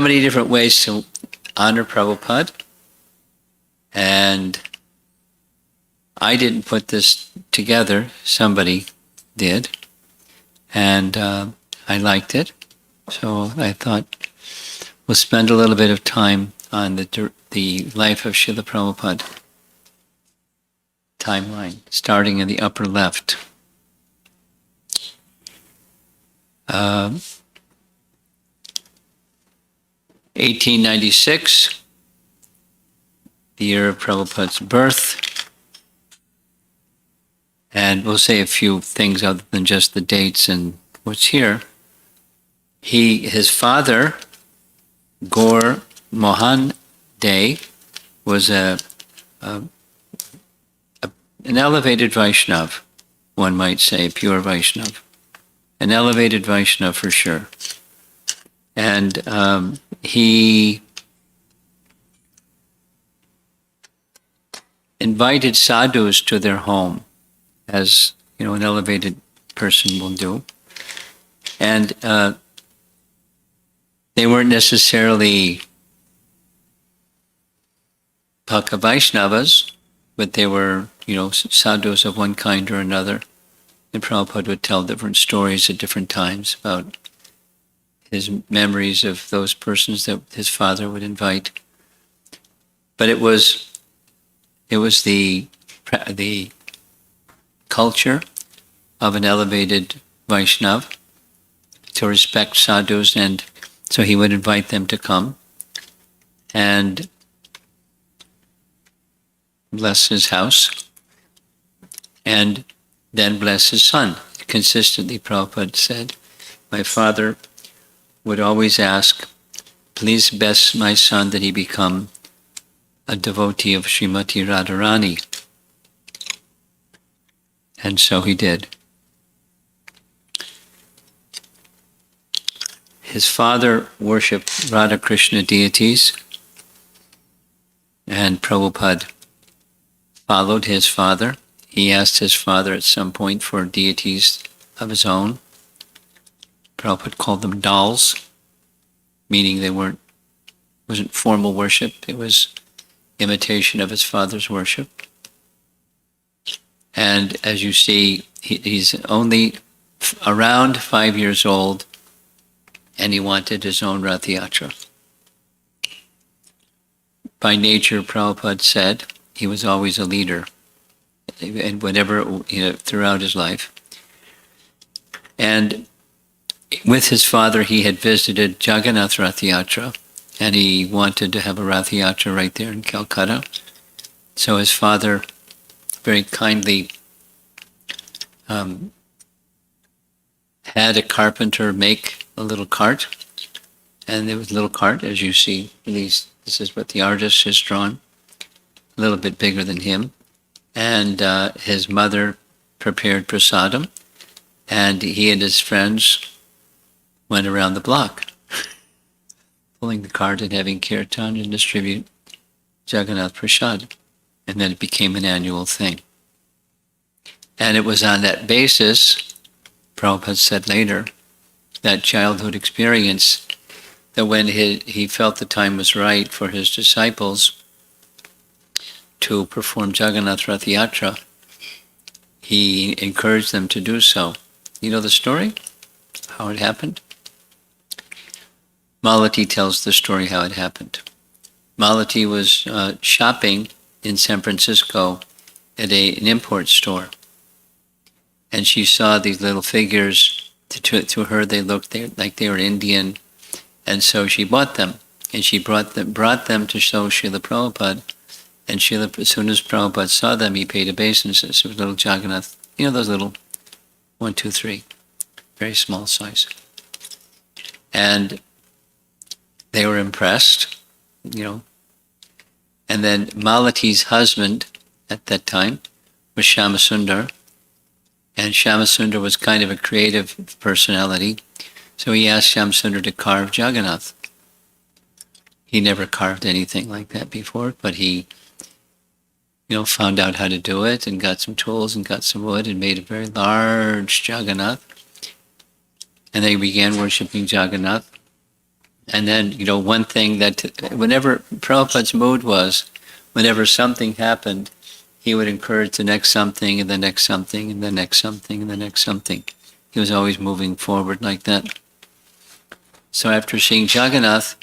many different ways to honor Prabhupada, and I didn't put this together, somebody did, and I liked it, so I thought we'll spend a little bit of time on the life of Srila Prabhupada timeline, starting in the upper left. 1896, the year of Prabhupada's birth. And we'll say a few things other than just the dates and what's here. His father, Gaur Mohan Dey, was an elevated Vaishnav, one might say, pure Vaishnav. An elevated Vaishnav for sure. And he invited sadhus to their home, as you know, an elevated person will do. And they weren't necessarily Bhakta Vaishnavas, but they were, you know, sadhus of one kind or another. And Prabhupada would tell different stories at different times about his memories of those persons that his father would invite. But it was the culture of an elevated Vaishnav to respect sadhus, and so he would invite them to come and bless his house and then bless his son. Consistently, Prabhupada said, my father would always ask, please bless my son that he become a devotee of Srimati Radharani. And so he did. His father worshipped Radha Krishna deities, and Prabhupada followed his father. He asked his father at some point for deities of his own. Prabhupada called them dolls, meaning wasn't formal worship, it was imitation of his father's worship. And as you see, he's only around 5 years old, and he wanted his own Rathyatra. By nature, Prabhupada said, he was always a leader, and whatever, you know, throughout his life. And with his father, he had visited Jagannath Rathyatra, and he wanted to have a Rathyatra right there in Calcutta. So his father very kindly had a carpenter make a little cart, and there was a little cart, as you see. This is what the artist has drawn, a little bit bigger than him. And his mother prepared prasadam, and he and his friends went around the block, pulling the cart and having kirtan and distribute Jagannath Prasad. And then it became an annual thing. And it was on that basis, Prabhupada said later, that childhood experience, that when he felt the time was right for his disciples to perform Jagannath Rathyatra, he encouraged them to do so. You know the story? How it happened? Malati tells the story how it happened. Malati was shopping in San Francisco at an import store, and she saw these little figures. To her, they looked like they were Indian, and so she bought them, and she brought them to show Srila Prabhupada. And as soon as Prabhupada saw them, he paid obeisances. It was little Jagannath, you know, those little 1, 2, 3, very small size. And they were impressed, you know. And then Malati's husband at that time was Shyamasundar. And Shyamasundar was kind of a creative personality. So he asked Shyamasundar to carve Jagannath. He never carved anything like that before, but he, you know, found out how to do it and got some tools and got some wood and made a very large Jagannath. And they began worshipping Jagannath. And then, one thing that whenever Prabhupada's mood was, whenever something happened, he would encourage the next something and the next something and the next something and the next something. He was always moving forward like that. So after seeing Jagannath,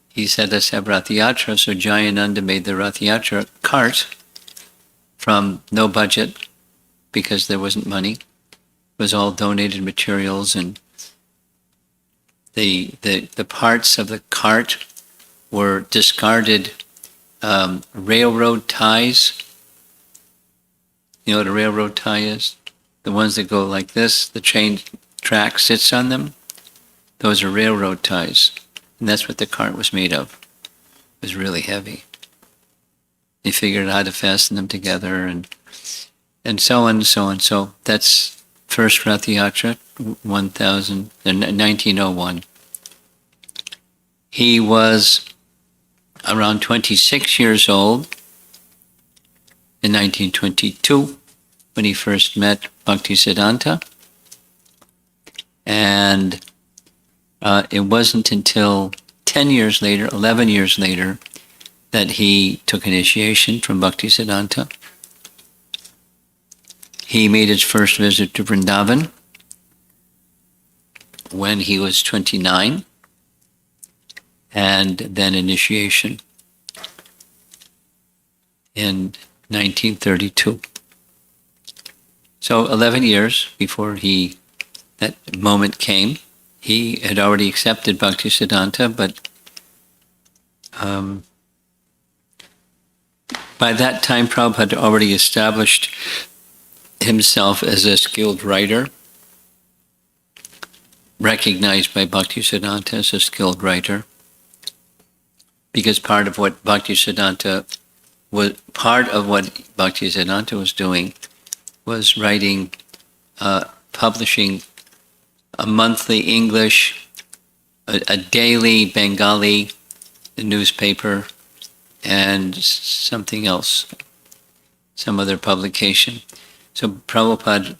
he said, let's have Rathyatra. So Jayananda made the Rathyatra cart from no budget because there wasn't money. It was all donated materials, and the parts of the cart were discarded railroad ties. You know what a railroad tie is? The ones that go like this, the train track sits on them. Those are railroad ties. And that's what the cart was made of. It was really heavy. They figured out how to fasten them together and so on and so on. So that's first Rathyatra, 1901. He was around 26 years old in 1922 when he first met Bhaktisiddhanta. And it wasn't until 10 years later, 11 years later, that he took initiation from Bhaktisiddhanta. He made his first visit to Vrindavan when he was 29, and then initiation in 1932. So 11 years before that moment came, he had already accepted Bhaktisiddhanta, but by that time Prabhupada had already established himself as a skilled writer, recognized by Bhaktisiddhanta as a skilled writer, because part of what Bhaktisiddhanta was doing was writing, publishing a monthly English, a daily Bengali newspaper, and something else, some other publication. So Prabhupada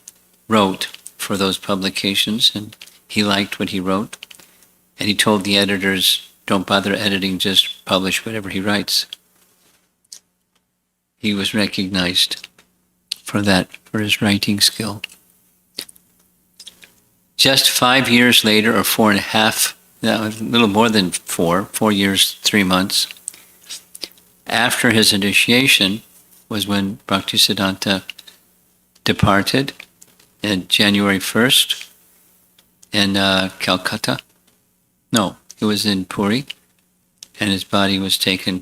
wrote for those publications, and he liked what he wrote, and he told the editors, don't bother editing, just publish whatever he writes. He was recognized for that, for his writing skill. Just 5 years later, or 4.5, a little more than 4 years, 3 months, after his initiation was when Bhaktisiddhanta departed on January 1st in Calcutta. No, it was in Puri, and his body was taken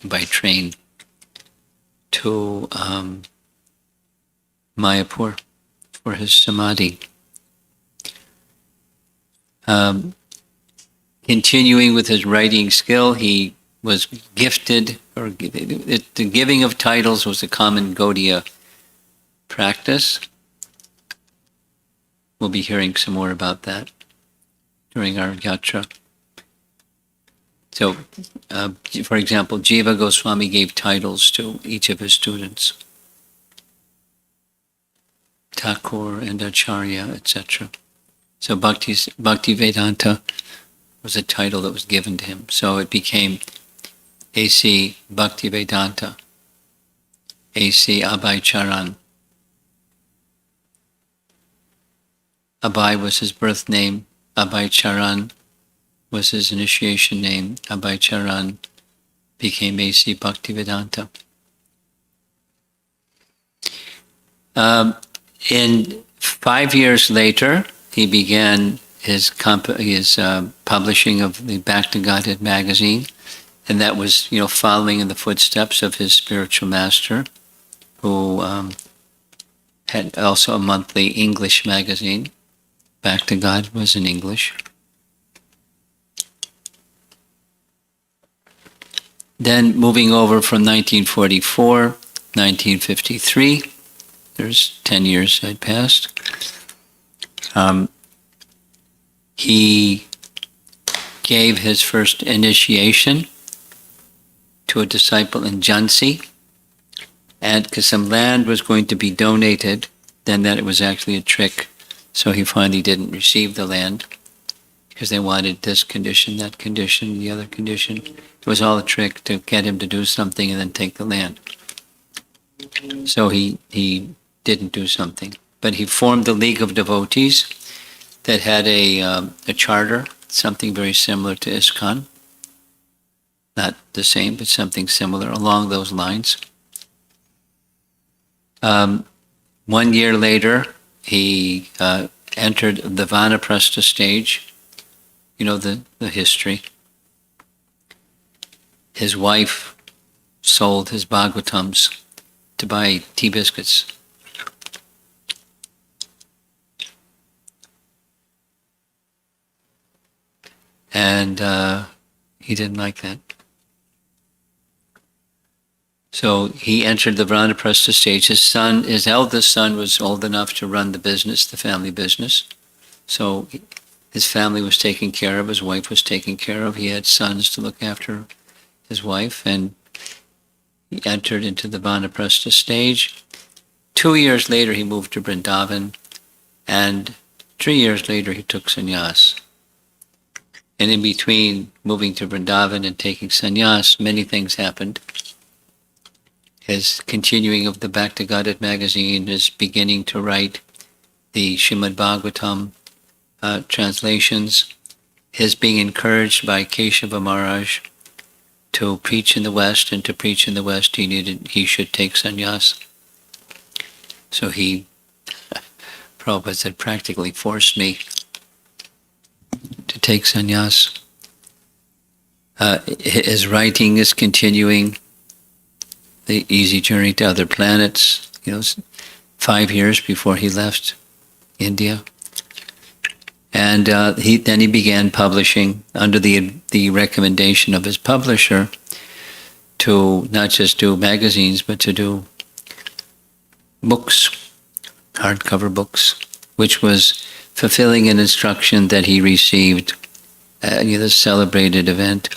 by train to Mayapur for his samadhi. Continuing with his writing skill, he was gifted, or the giving of titles was a common Gaudiya practice. We'll be hearing some more about that during our yatra. So, for example, Jiva Goswami gave titles to each of his students. Thakur and Acharya, etc. So Bhakti Vedanta was a title that was given to him. So it became A.C. Bhakti Vedanta, A.C. Abhay Charan. Abhay was his birth name. Abhay Charan was his initiation name. Abhay Charan became A.C. Bhakti Vedanta. In 5 years later, he began his publishing of the Back to Godhead magazine, and that was, following in the footsteps of his spiritual master, who had also a monthly English magazine. Back to God was in English. Then moving over from 1944, 1953, there's 10 years had passed. He gave his first initiation to a disciple in Jhansi, and because some land was going to be donated, then that it was actually a trick, so he finally didn't receive the land. because they wanted this condition, that condition, the other condition. It was all a trick to get him to do something and then take the land. So he didn't do something. But he formed the League of Devotees that had a charter, something very similar to ISKCON. Not the same, but something similar along those lines. 1 year later, he entered the Vanaprastha stage. You know the history. His wife sold his Bhagavatams to buy tea biscuits. And he didn't like that. So he entered the Vanaprastha stage. His eldest son was old enough to run the business, the family business. So his family was taken care of, his wife was taken care of. He had sons to look after his wife, and he entered into the Vanaprastha stage. 2 years later, he moved to Vrindavan, and 3 years later, he took sannyas. And in between moving to Vrindavan and taking sannyas, many things happened. His continuing of the Back to Godhead magazine, his beginning to write the Srimad Bhagavatam translations, his being encouraged by Keshava Maharaj to preach in the West, and to preach in the West he should take sannyas. So Prabhupada said, practically forced me to take sannyas. His writing is continuing. The Easy Journey to Other Planets, 5 years before he left India. And then he began publishing under the recommendation of his publisher to not just do magazines, but to do books, hardcover books, which was fulfilling an instruction that he received at the celebrated event.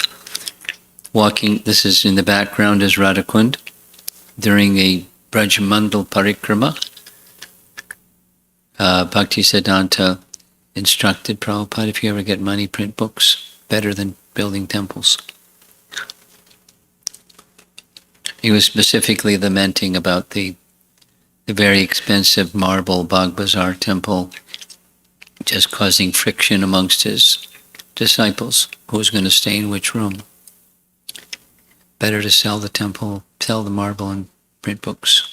Walking, this is in the background, is Radhakund, during a Brajamandal Parikrama. Bhaktisiddhanta instructed Prabhupada, if you ever get money, print books, better than building temples. He was specifically lamenting about the very expensive marble Bagh Bazar temple, just causing friction amongst his disciples, who was going to stay in which room. Better to sell the temple, sell the marble, and print books.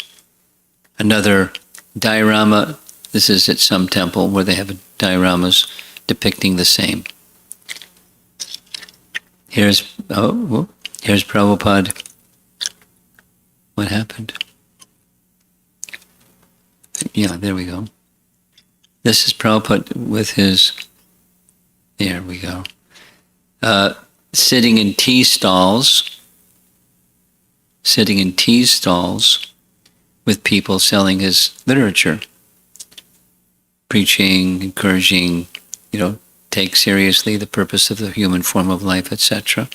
Another diorama, this is at some temple where they have dioramas depicting the same. Here's Prabhupada. What happened? Yeah, there we go. This is Prabhupada with his, there we go, sitting in tea stalls with people selling his literature, preaching, encouraging, take seriously the purpose of the human form of life, etc.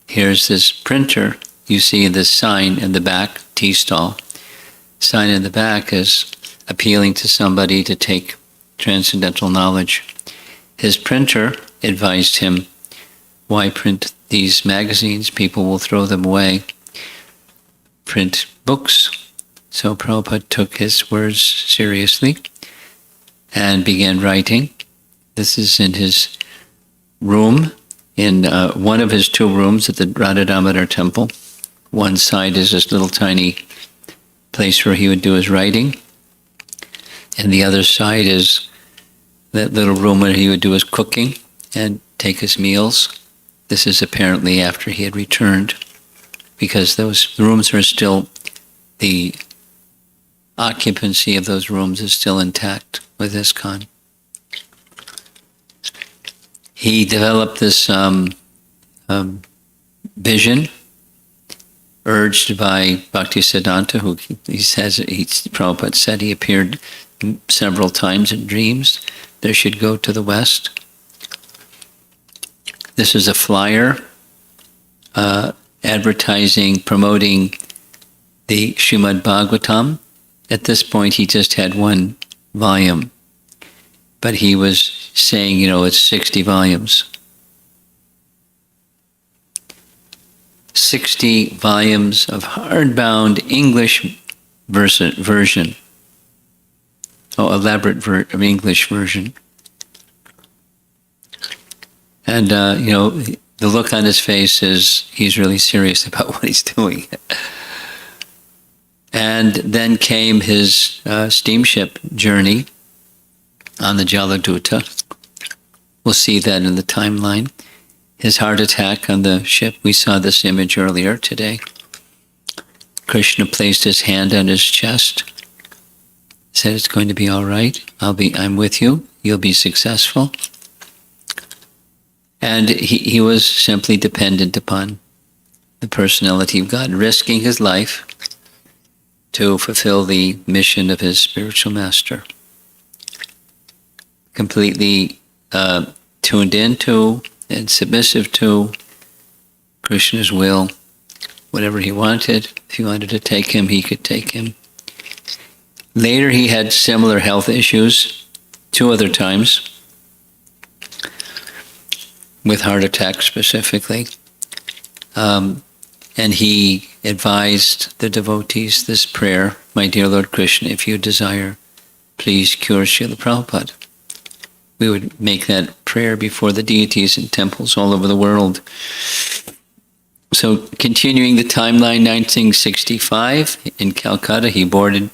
Here's this printer. You see this sign in the back, tea stall. Sign in the back is appealing to somebody to take transcendental knowledge. His printer advised him, why print these magazines? People will throw them away. Print books. So Prabhupada took his words seriously and began writing. This is in his room, in one of his 2 rooms at the Radha Damodar temple. One side is this little tiny place where he would do his writing, and the other side is that little room where he would do his cooking and take his meals. This is apparently after he had returned, because those rooms are still, the occupancy of those rooms is still intact with ISKCON. He developed this vision, urged by Bhaktisiddhanta, who Prabhupada said he appeared several times in dreams. They should go to the West. This is a flyer advertising, promoting the Srimad Bhagavatam. At this point, he just had 1 volume, but he was saying, it's 60 volumes. 60 volumes of hardbound English version. Elaborate English version. And, the look on his face is he's really serious about what he's doing. And then came his steamship journey on the Jaladuta. We'll see that in the timeline. His heart attack on the ship, we saw this image earlier today. Krishna placed his hand on his chest, said, "It's going to be all right. I'm with you. You'll be successful." And he was simply dependent upon the personality of God, risking his life to fulfill the mission of his spiritual master. Completely tuned into and submissive to Krishna's will. Whatever he wanted, if he wanted to take him, he could take him. Later he had similar health issues 2 other times, with heart attacks specifically. And he advised the devotees this prayer, "My dear Lord Krishna, if you desire, please cure Srila Prabhupada." We would make that prayer before the deities in temples all over the world. So continuing the timeline, 1965, in Calcutta, he boarded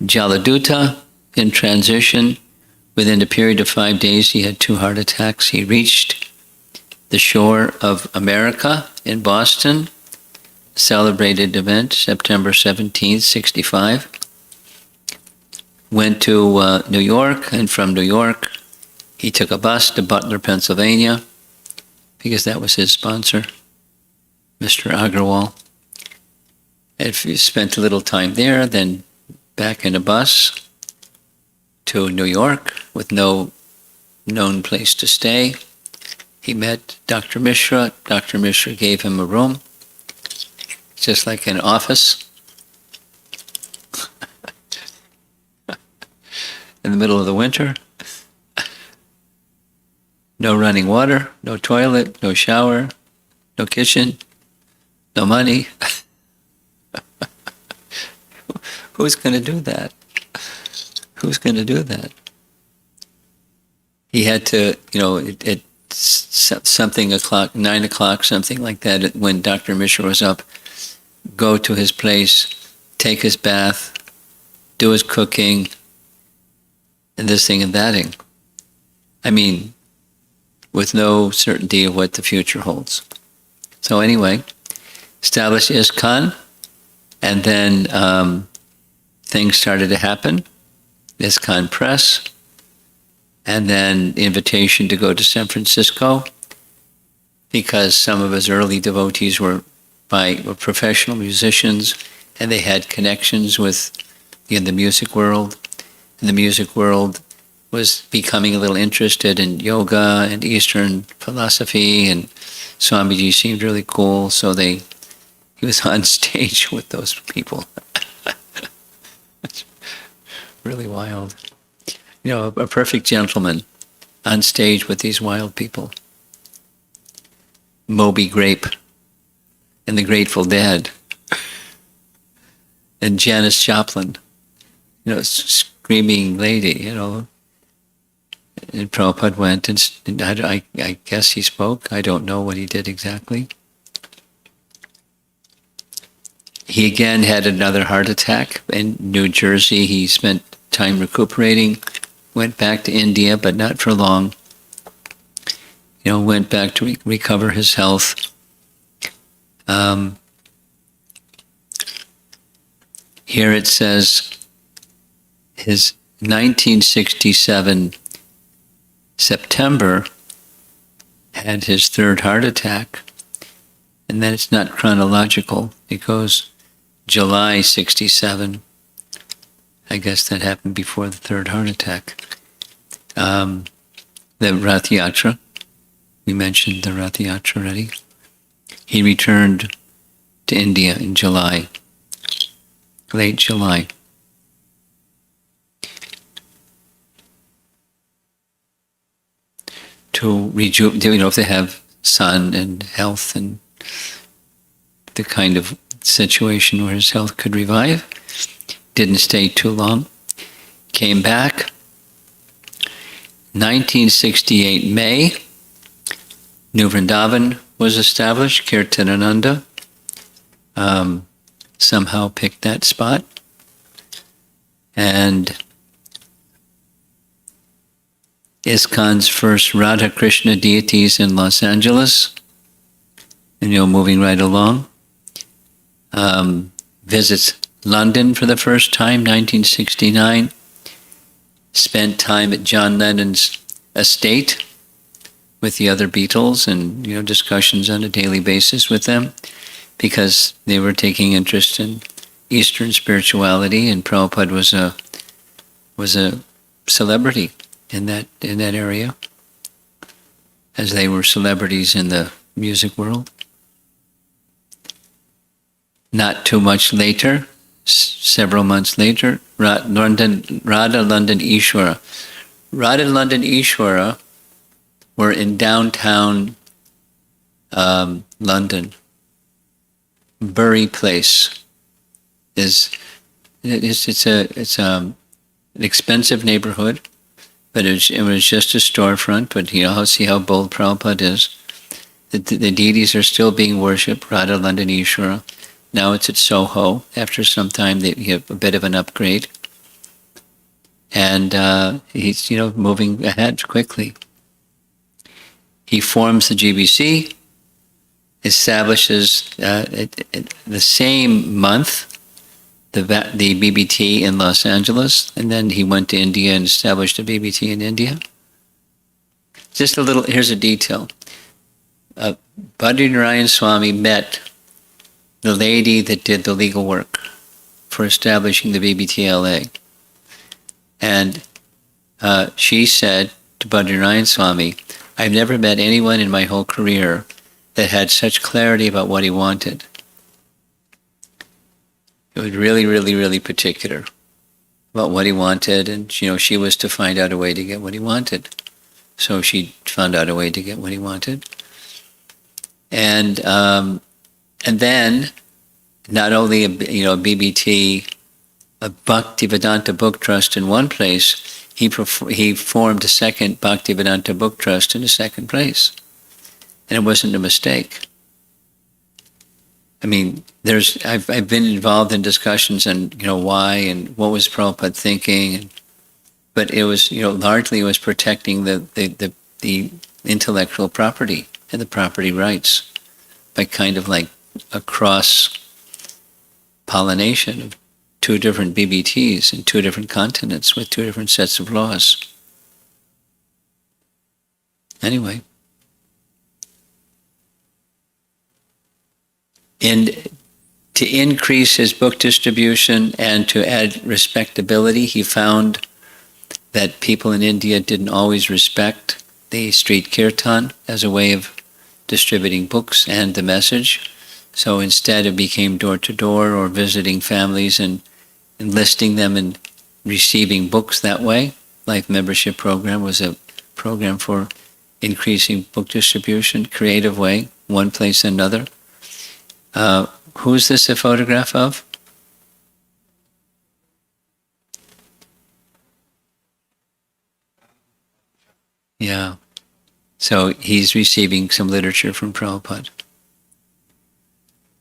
Jaladuta in transition. Within a period of 5 days, he had 2 heart attacks. He reached the shore of America in Boston, celebrated event, September 17th, 65. Went to New York, and from New York, he took a bus to Butler, Pennsylvania, because that was his sponsor, Mr. Agarwal. And he spent a little time there, then back in a bus to New York with no known place to stay. He met Dr. Mishra. Dr. Mishra gave him a room, just like an office, in the middle of the winter. No running water, no toilet, no shower, no kitchen, no money. Who's going to do that? Who's going to do that? He had to, at something o'clock, 9 o'clock, something like that, when Dr. Mishra was up, go to his place, take his bath, do his cooking, and this thing and that thing. I mean, with no certainty of what the future holds. So anyway, established ISKCON, and then things started to happen. ISKCON Press, and then the invitation to go to San Francisco, because some of his early devotees were professional musicians, and they had connections with in the music world. And the music world was becoming a little interested in yoga and Eastern philosophy, and Swamiji seemed really cool, so he was on stage with those people. It's really wild. A perfect gentleman on stage with these wild people. Moby Grape and the Grateful Dead and Janis Joplin, screaming lady, And Prabhupada went, and I guess he spoke. I don't know what he did exactly. He again had another heart attack in New Jersey. He spent time recuperating, went back to India, but not for long. Went back to recover his health. Here it says his 1967 September had his 3rd heart attack, and then it's not chronological. It goes July 67. I guess that happened before the 3rd heart attack. The Rathyatra, we mentioned the Rathyatra already. He returned to India in July, late July. to if they have sun and health and the kind of situation where his health could revive. Didn't stay too long. Came back. 1968 May, New Vrindavan was established. Kirtanananda somehow picked that spot. And ISKCON's first Radha Krishna deities in Los Angeles, and moving right along. Visits London for the first time, 1969. Spent time at John Lennon's estate with the other Beatles, and discussions on a daily basis with them, because they were taking interest in Eastern spirituality, and Prabhupada was a celebrity in that area, as they were celebrities in the music world. Not too much later, several months later, Radha London Ishwara. Radha London Ishwara were in downtown London. Bury Place it's an expensive neighborhood, but it was just a storefront. But see how bold Prabhupada is. The deities are still being worshipped. Radha London Ishwara. Now it's at Soho. After some time, they have a bit of an upgrade, and he's moving ahead quickly. He forms the GBC, establishes the same month the BBT in Los Angeles, and then he went to India and established a BBT in India. Just a little. Here's a detail. Badrinarayan Swami met the lady that did the legal work for establishing the BBTLA. And she said to Badrinarayan Swami, "I've never met anyone in my whole career that had such clarity about what he wanted." It was really, really, really particular about what he wanted, and she was to find out a way to get what he wanted. So she found out a way to get what he wanted. And then, not only a BBT, a Bhaktivedanta Book Trust in one place, he formed a second Bhaktivedanta Book Trust in a second place, and it wasn't a mistake. I mean, I've been involved in discussions on why and what was Prabhupada thinking, but it was largely it was protecting the intellectual property and the property rights by kind of like a cross-pollination of two different BBTs in two different continents with two different sets of laws. Anyway. And to increase his book distribution and to add respectability, he found that people in India didn't always respect the street kirtan as a way of distributing books and the message. So instead it became door-to-door or visiting families and enlisting them and receiving books that way. Life Membership Program was a program for increasing book distribution, creative way, one place and another. Who's this a photograph of? Yeah. So he's receiving some literature from Prabhupada.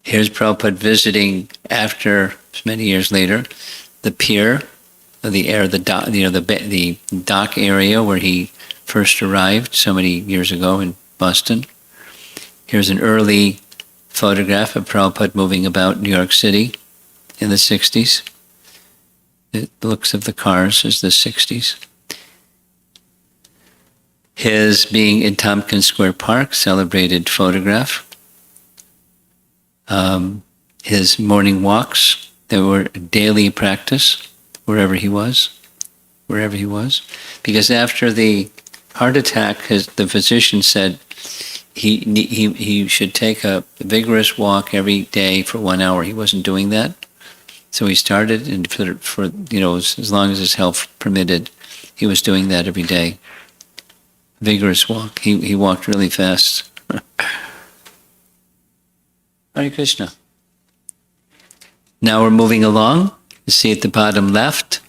Here's Prabhupada visiting after many years later the pier, the dock area where he first arrived so many years ago in Boston. Here's an early photograph of Prabhupada moving about New York City in the 60s. The looks of the cars is the 60s. His being in Tompkins Square Park, celebrated photograph. His morning walks, they were daily practice wherever he was. Because after the heart attack, the physician said he should take a vigorous walk every day for 1 hour. He wasn't doing that. So he started, and for as long as his health permitted, he was doing that every day. vigorous walk. He walked really fast. Hare Krishna. Now we're moving along. You see at the bottom left,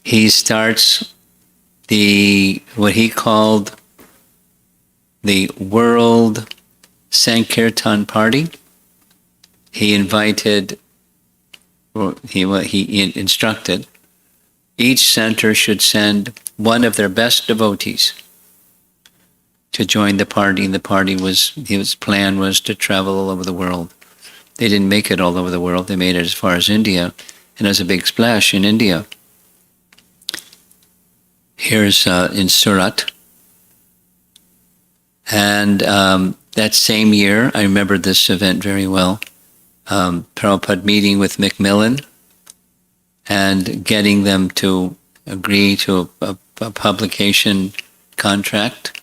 he starts what he called the World Sankirtan Party. He invited, or he instructed, each center should send one of their best devotees to join the party. And the party his plan was to travel all over the world. They didn't make it all over the world. They made it as far as India, and there's a big splash in India. Here's in Surat. And that same year, I remember this event very well, Prabhupada meeting with Macmillan and getting them to agree to a publication contract.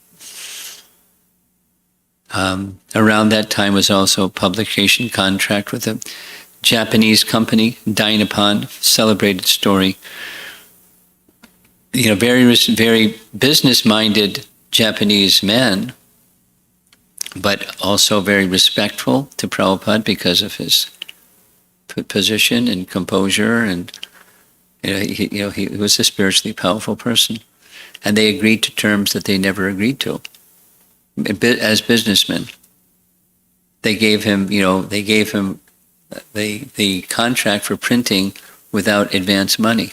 Around that time was also a publication contract with a Japanese company, Dynapan, celebrated story. Very business-minded Japanese men, but also very respectful to Prabhupada because of his position and composure, and he was a spiritually powerful person. And they agreed to terms that they never agreed to as businessmen. They gave him the contract for printing without advance money.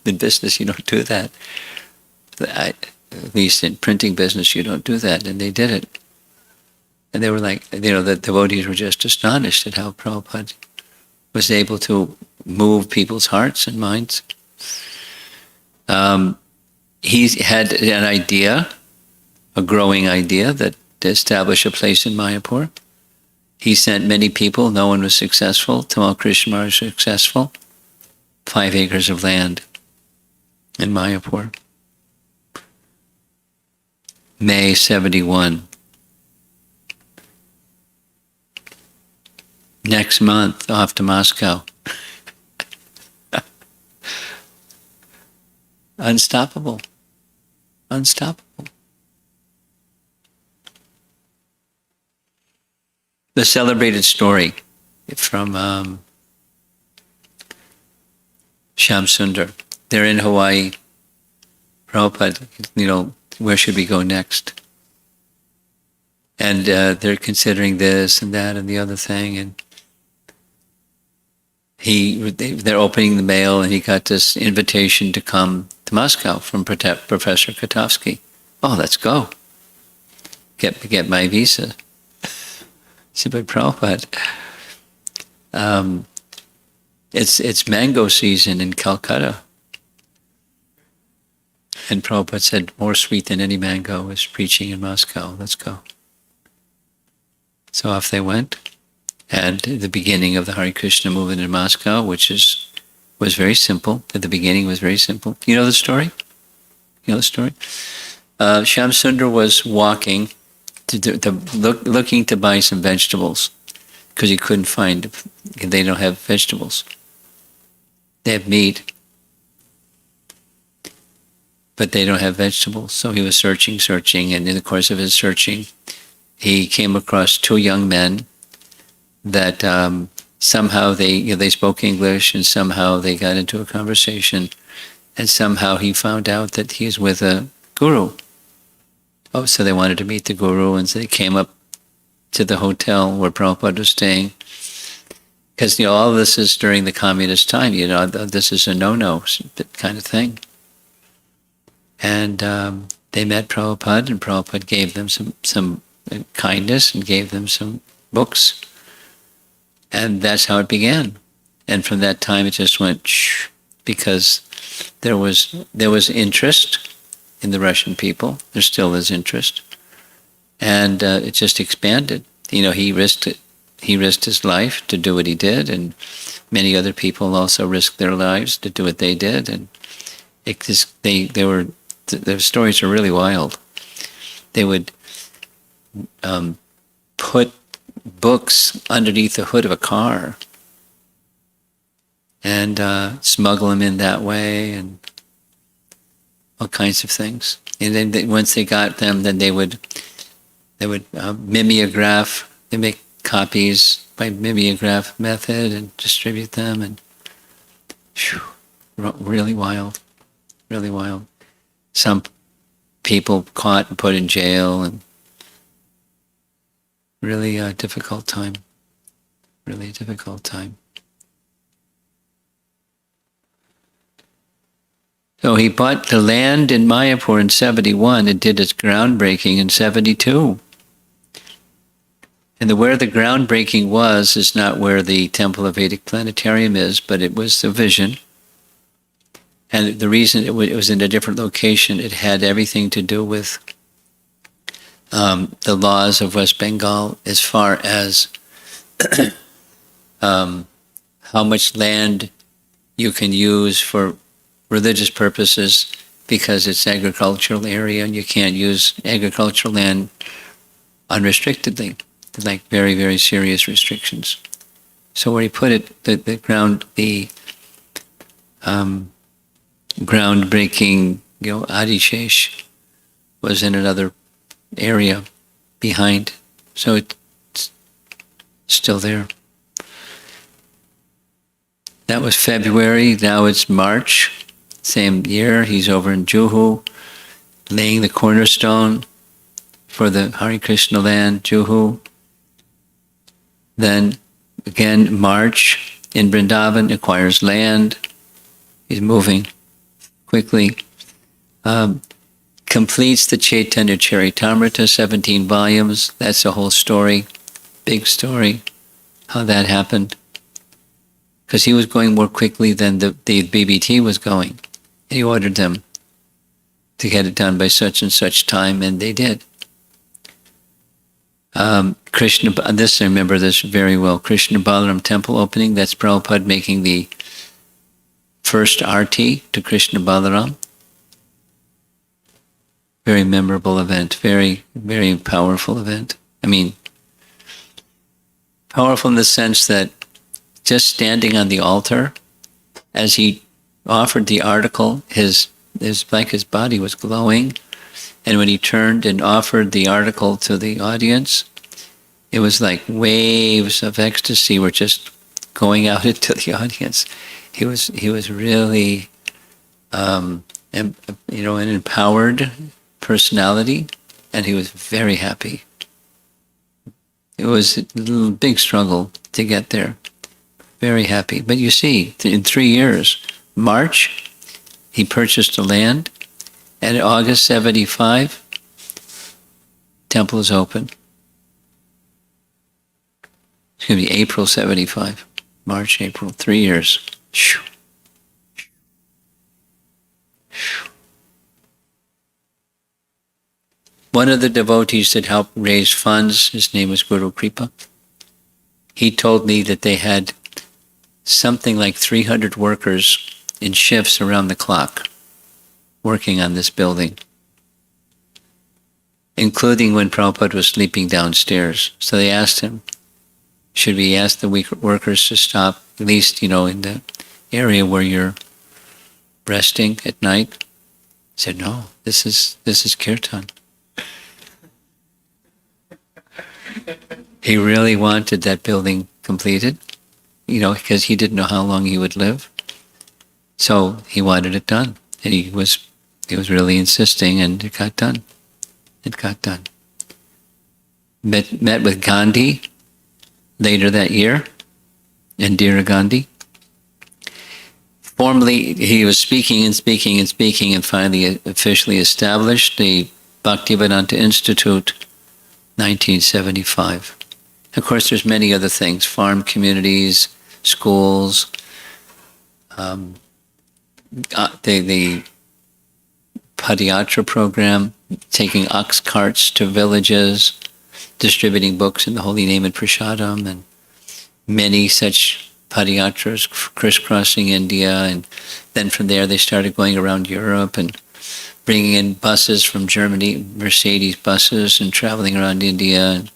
In business, you don't do that. At least in printing business, you don't do that. And they did it. And they were like, the devotees were just astonished at how Prabhupada was able to move people's hearts and minds. He had an idea, a growing idea, that to establish a place in Mayapur. He sent many people. No one was successful. Tamal Krishna Maharaj was successful. 5 acres of land in Mayapur. May 71. Next month, off to Moscow. Unstoppable. Unstoppable. The celebrated story from Shyam Sundar. They're in Hawaii. Prabhupada, where should we go next? And they're considering this and that and the other thing. And they're opening the mail, and he got this invitation to come to Moscow from Professor Kotovsky. Oh, let's go. Get my visa. Said, but Prabhupada, it's mango season in Calcutta. And Prabhupada said, more sweet than any mango is preaching in Moscow. Let's go. So off they went. And the beginning of the Hare Krishna movement in Moscow, was very simple. At the beginning was very simple. You know the story? Shyam Sundar was walking, looking to buy some vegetables, because he couldn't find, they don't have vegetables. They have meat, but they don't have vegetables. So he was searching, and in the course of his searching, he came across 2 young men that somehow they spoke English, and somehow they got into a conversation, and somehow he found out that he was with a guru. Oh, so they wanted to meet the guru, and so they came up to the hotel where Prabhupada was staying. Because, all of this is during the communist time, this is a no-no kind of thing. And they met Prabhupada, and Prabhupada gave them some kindness and gave them some books. And that's how it began. And from that time it just went shh, because there was interest in the Russian people. There still is interest. And it just expanded. He risked it. He risked his life to do what he did, and many other people also risked their lives to do what they did. And their stories are really wild. They would put books underneath the hood of a car and smuggle them in that way, and all kinds of things. And then once they got them, then they would mimeograph. They make copies by mimeograph method and distribute them, and really wild, really wild. Some people caught and put in jail, and really a difficult time. Really a difficult time. So he bought the land in Mayapur in 71 and did its groundbreaking in 72. And where the groundbreaking was is not where the Temple of Vedic Planetarium is, but it was the vision. And the reason it was in a different location, it had everything to do with the laws of West Bengal as far as how much land you can use for religious purposes, because it's agricultural area and you can't use agricultural land unrestrictedly, like very, very serious restrictions. So where he put it, the groundbreaking, Adishesh was in another area behind, so it's still there. That was February. Now it's March. Same year, he's over in Juhu, laying the cornerstone for the Hare Krishna land, Juhu. Then again, March, in Vrindavan, acquires land. He's moving quickly. Completes the Chaitanya Charitamrita, 17 volumes. That's the whole story, big story, how that happened. Because he was going more quickly than the BBT was going. He ordered them to get it done by such and such time, and they did. Krishna, I remember this very well, Krishna Balaram temple opening, that's Prabhupada making the first arti to Krishna Balaram. Very memorable event, very, very powerful event. I mean, powerful in the sense that just standing on the altar, as he offered the article, his body was glowing, and when he turned and offered the article to the audience, it was like waves of ecstasy were just going out into the audience. He was really, an empowered personality, and he was very happy. It was a big struggle to get there. Very happy. But you see, in 3 years, March, he purchased the land, and in August 75, temple is open. It's going to be April 75, March, April, 3 years. One of the devotees that helped raise funds, his name was Guru Kripa, he told me that they had something like 300 workers in shifts around the clock working on this building, including when Prabhupada was sleeping downstairs. So they asked him, should we ask the workers to stop, at least, in the area where you're resting at night? He said, no, this is kirtan. He really wanted that building completed, because he didn't know how long he would live. So he wanted it done. And he was really insisting, and it got done. It got done. Met with Gandhi later that year, Indira Gandhi. Formally, he was speaking and speaking and speaking, and finally officially established the Bhaktivedanta Institute, 1975. Of course, there's many other things, farm communities, schools, the Padayatra program, taking ox carts to villages, distributing books in the holy name and prasadam, and many such padayatras crisscrossing India, and then from there they started going around Europe and bringing in buses from Germany, Mercedes buses, and traveling around India, and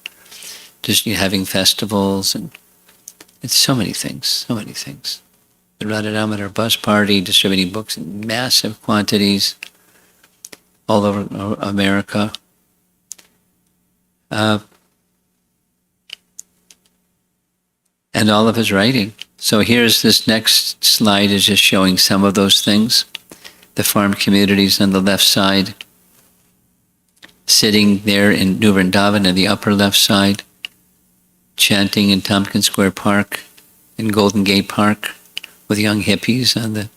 just having festivals, and it's so many things, so many things. the Radha bus party, distributing books in massive quantities all over America. And all of his writing. So here's this next slide is just showing some of those things. The farm communities on the left side, sitting there in New Vrindavan on the upper left side, chanting in Tompkins Square Park, in Golden Gate Park, with young hippies on the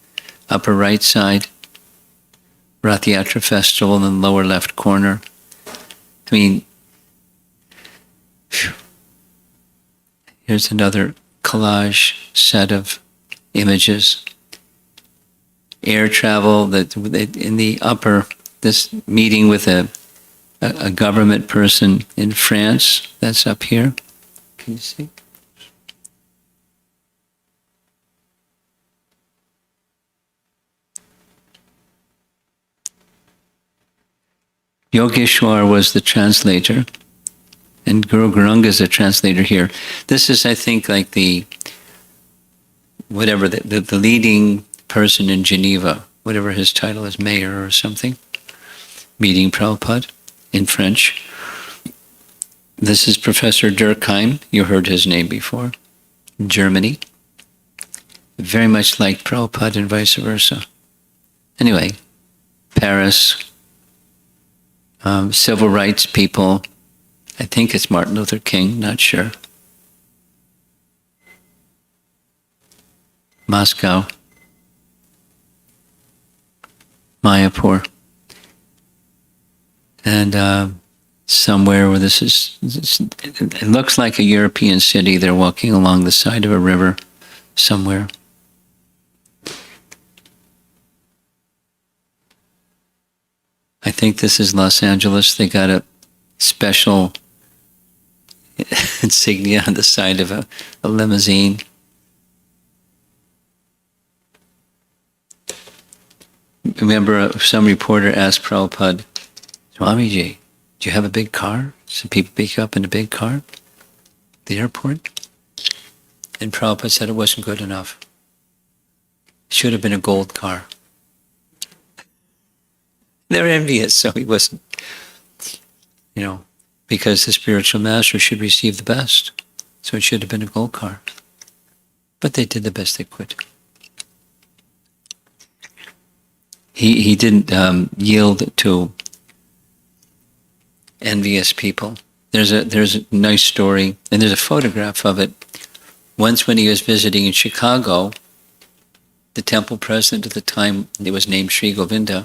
upper right side, Rathyatra Festival in the lower left corner. I mean, phew. Here's another collage set of images. Air travel, that in the upper, this meeting with a government person in France, that's up here. Can you see? Yogeshwar was the translator, and Guru Garanga is a translator here. This is, I think, like the leading person in Geneva, whatever his title is, mayor or something, meeting Prabhupada in French. This is Professor Durkheim. You heard his name before. Germany. Very much like Prabhupada and vice versa. Anyway, Paris, civil rights people. I think it's Martin Luther King, not sure. Moscow. Mayapur. And somewhere where it looks like a European city. They're walking along the side of a river somewhere. I think this is Los Angeles. They got a special insignia on the side of a limousine. Remember, some reporter asked Prabhupada, Swamiji, do you have a big car? Some people pick you up in a big car? The airport? And Prabhupada said it wasn't good enough. It should have been a gold car. They're envious, so he wasn't, because the spiritual master should receive the best. So it should have been a gold car. But they did the best they could. He didn't yield to envious people. There's a nice story, and there's a photograph of it. Once when he was visiting in Chicago, the temple president at the time, it was named Sri Govinda,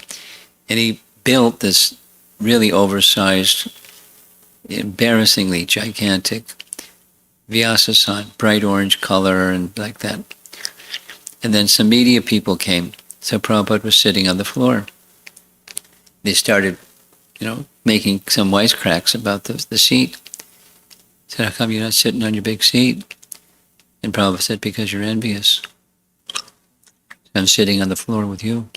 and he built this really oversized, embarrassingly gigantic Vyasasan, bright orange color and like that. And then some media people came. So Prabhupada was sitting on the floor. They started, making some wisecracks about the seat. Said, how come you're not sitting on your big seat? And Prabhupada said, because you're envious. I'm sitting on the floor with you.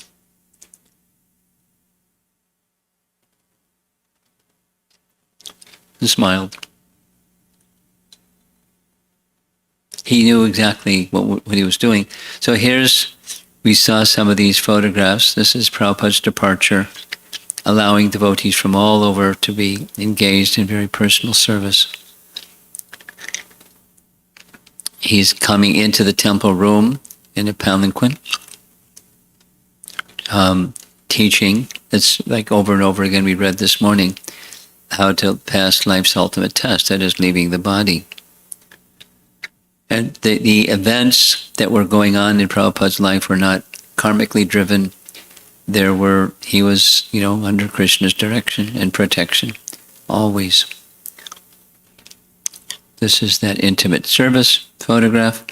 And smiled. He knew exactly what he was doing. So we saw some of these photographs. This is Prabhupada's departure, allowing devotees from all over to be engaged in very personal service. He's coming into the temple room in a palanquin, teaching. It's like over and over again we read this morning, how to pass life's ultimate test, that is leaving the body. And the events that were going on in Prabhupada's life were not karmically driven. He was, under Krishna's direction and protection, always. This is that intimate service photograph.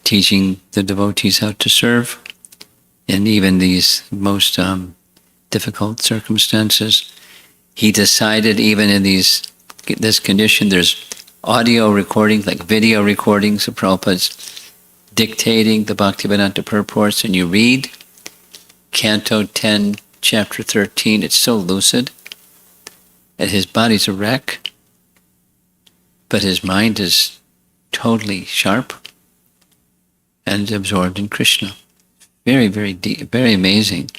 Teaching the devotees how to serve in even these most difficult circumstances. He decided even in this condition, there's audio recordings, like video recordings of Prabhupada's dictating the Bhaktivedanta purports, and you read Canto 10, Chapter 13, it's so lucid, and his body's a wreck. but his mind is totally sharp and absorbed in Krishna. Very, very deep, very amazing.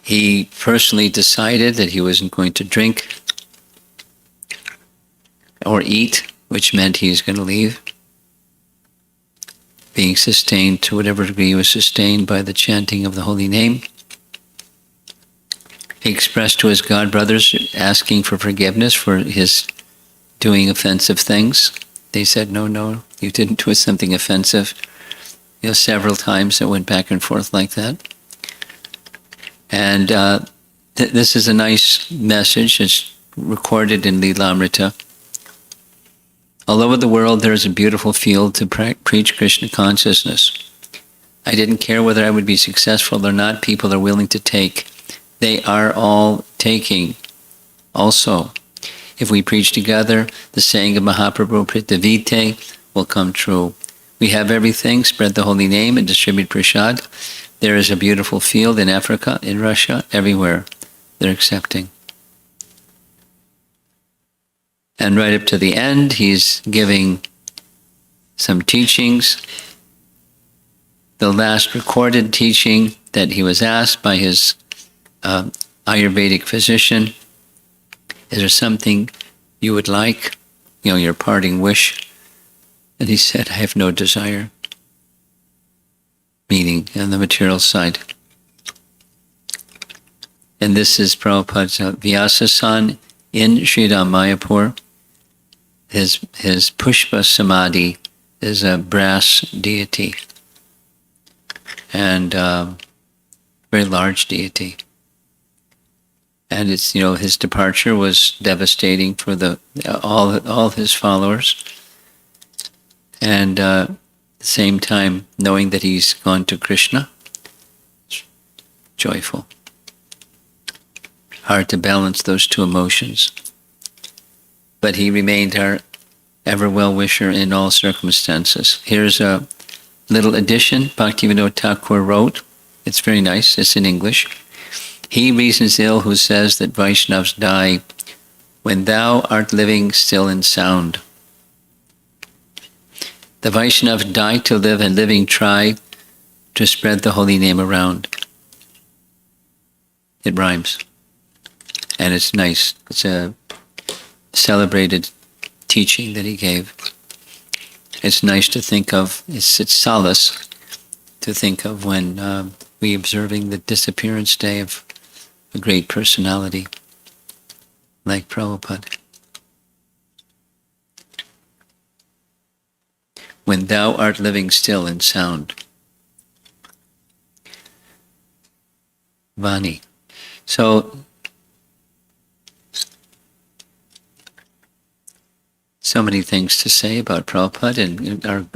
He personally decided that he wasn't going to drink or eat, which meant he was going to leave, being sustained to whatever degree he was sustained by the chanting of the holy name. He expressed to his god brothers, asking for forgiveness for his doing offensive things. They said, no, you didn't do something offensive. Several times it went back and forth like that. And this is a nice message. It's recorded in Lilamrita. All over the world, there is a beautiful field to preach Krishna consciousness. I didn't care whether I would be successful or not. People are willing to take. They are all taking also. If we preach together, the saying of Mahaprabhu, Pritavite, will come true. We have everything, spread the holy name and distribute prasad. There is a beautiful field in Africa, in Russia, everywhere. They're accepting. And right up to the end, he's giving some teachings. The last recorded teaching that he was asked by his Ayurvedic physician, is there something you would like, your parting wish? And he said, I have no desire, meaning on the material side. And this is Prabhupada's Vyasa-san in Sridham Mayapur. His Pushpa Samadhi is a brass deity, and very large deity. And it's, his departure was devastating for all his followers. And at the same time, knowing that he's gone to Krishna, it's joyful. Hard to balance those two emotions. But he remained our ever well-wisher in all circumstances. Here's a little addition Bhaktivinoda Thakur wrote. It's very nice. It's in English. He reasons ill who says that Vaishnavas die when thou art living still and sound. The Vaishnavas die to live, and living try to spread the holy name around. It rhymes. And it's nice. It's a celebrated teaching that he gave. It's nice to think of, it's solace to think of when we observing the disappearance day of a great personality like Prabhupada. When thou art living still and sound. Vani. So many things to say about Prabhupada, and our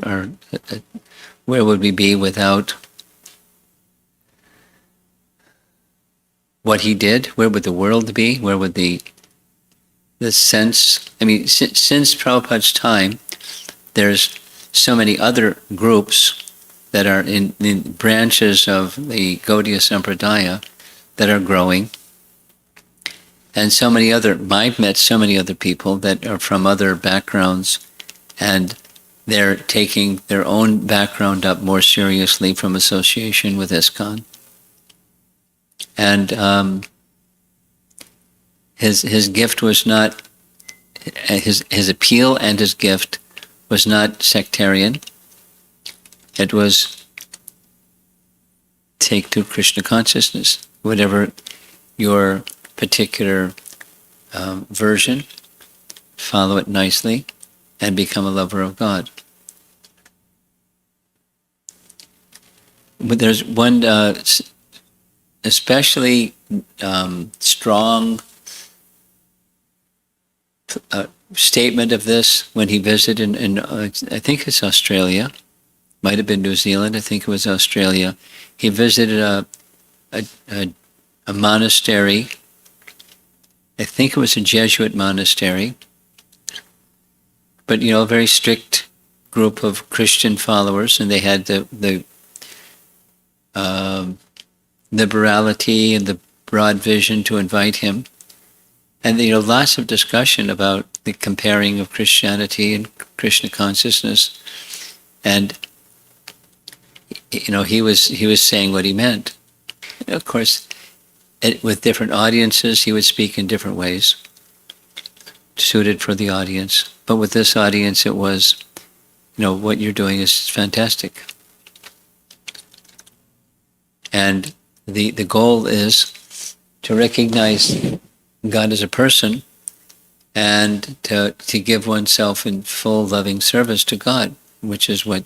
where would we be without what he did? Where would the world be? Where would the sense? Since Prabhupada's time, there's so many other groups that are in branches of the Gaudiya Sampradaya that are growing. And I've met so many other people that are from other backgrounds, and they're taking their own background up more seriously from association with ISKCON. And his gift was not, his appeal and his gift was not sectarian. It was take to Krishna consciousness, whatever your particular version, follow it nicely, and become a lover of God. But there's one especially strong statement of this when he visited in I think it's Australia, might have been New Zealand, I think it was Australia. He visited a monastery. I think it was a Jesuit monastery, but a very strict group of Christian followers, and they had the liberality and the broad vision to invite him. And lots of discussion about the comparing of Christianity and Krishna consciousness, and he was saying what he meant. Of course, with different audiences, he would speak in different ways, suited for the audience. But with this audience, it was, what you're doing is fantastic. And the goal is to recognize God as a person and to give oneself in full loving service to God, which is what,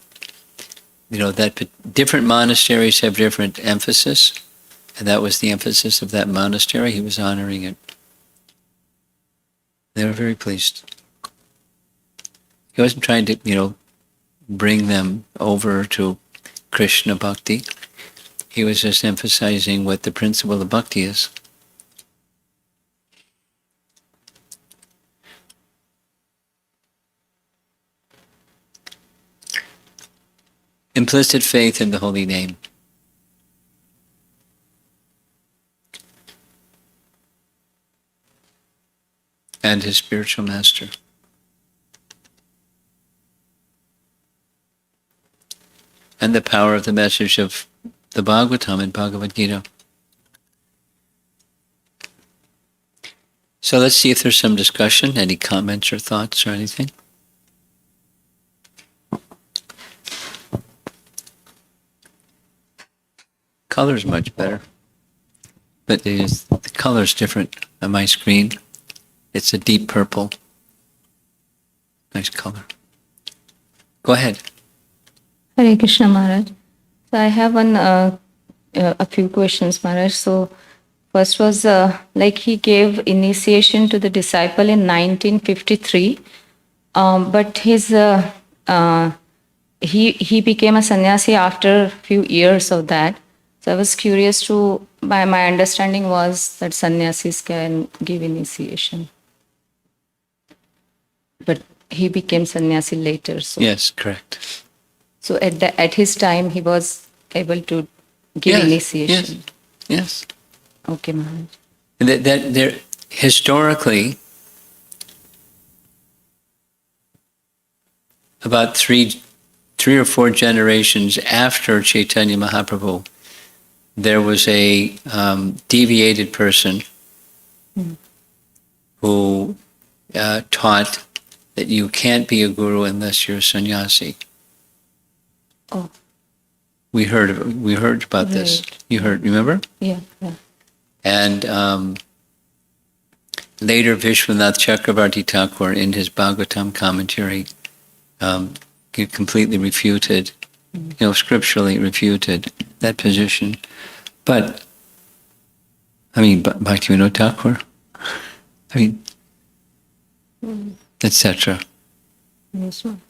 that different monasteries have different emphasis, and that was the emphasis of that monastery. He was honoring it. They were very pleased. He wasn't trying to, bring them over to Krishna bhakti. He was just emphasizing what the principle of bhakti is. Implicit faith in the holy name. And his spiritual master. And the power of the message of the Bhagavatam and Bhagavad Gita. So let's see if there's some discussion, any comments or thoughts or anything. Color is much better, but the color is different on my screen. It's a deep purple. Nice color. Go ahead. Hare Krishna, Maharaj. So I have a few questions, Maharaj. So first was like he gave initiation to the disciple in 1953, but he became a sannyasi after a few years of that. So I was curious my understanding was that sannyasis can give initiation. But he became sannyasi later. So. Yes, correct. So at his time, he was able to give initiation. Yes. Okay, Maharaj. That there historically, about three or four generations after Chaitanya Mahaprabhu, there was a deviated person who taught that you can't be a guru unless you're a sannyasi. Oh. We heard about this. You remember? Yeah. And later Vishwanath Chakravarti Thakur in his Bhagavatam commentary completely refuted, scripturally refuted that position. But, Bhaktivinoda Thakur, etc. Yes, ma'am.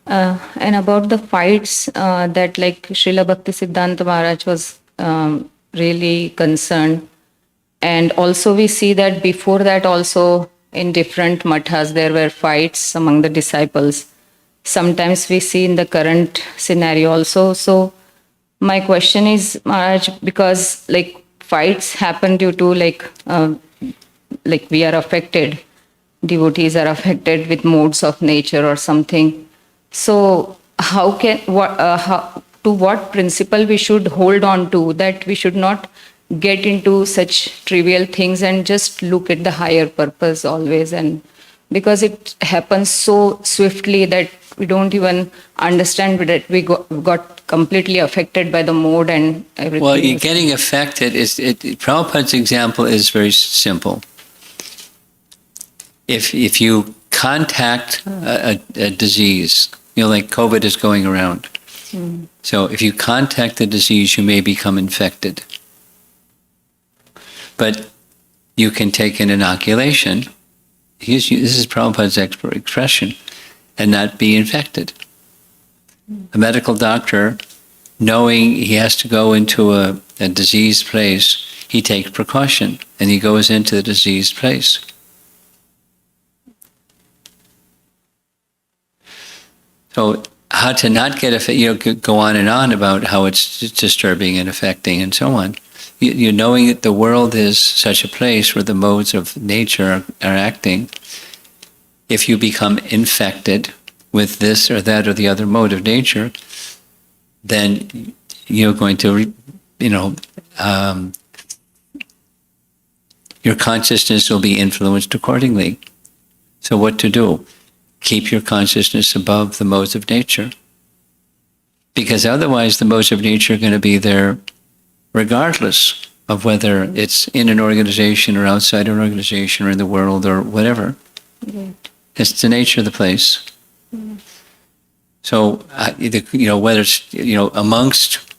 And about the fights that like Srila Bhakti Siddhanta Maharaj was really concerned. And also we see that before that also in different mathas there were fights among the disciples. Sometimes we see in the current scenario also. So my question is, Maharaj, because like fights happen due to like we are affected, devotees are affected with modes of nature or something. So to what principle we should hold on to, that we should not get into such trivial things and just look at the higher purpose always, and because it happens so swiftly that we don't even understand that we got completely affected by the mode and everything. Well, getting affected Prabhupada's example is very simple. If you contact a disease, like COVID is going around. So if you contact the disease, you may become infected. But you can take an inoculation, this is Prabhupada's expression, and not be infected. A medical doctor, knowing he has to go into a diseased place, he takes precaution, and he goes into the diseased place. So how to not get affected, go on and on about how it's disturbing and affecting and so on. you knowing that the world is such a place where the modes of nature are acting, if you become infected with this or that or the other mode of nature, then you're going to, your consciousness will be influenced accordingly. So what to do? Keep your consciousness above the modes of nature. Because otherwise the modes of nature are going to be there regardless of whether it's in an organization or outside an organization or in the world or whatever. Right. It's the nature of the place. So, whether it's, amongst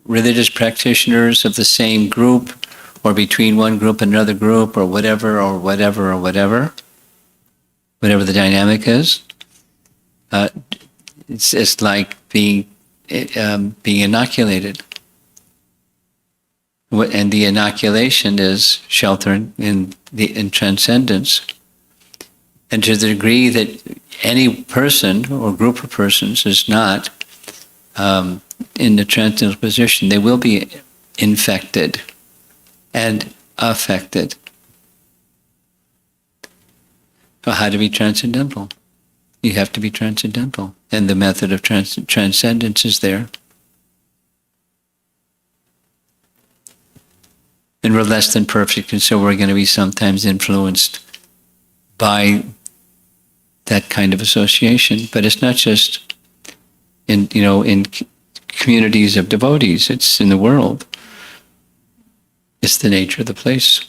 religious practitioners of the same group or between one group and another group or whatever the dynamic is, it's like being inoculated. And the inoculation is shelter in transcendence. And to the degree that any person or group of persons is not in the transcendental position, they will be infected and affected. So how to be transcendental? You have to be transcendental. And the method of transcendence is there. And we're less than perfect, and so we're going to be sometimes influenced by that kind of association. But it's not just in communities of devotees, it's in the world. It's the nature of the place.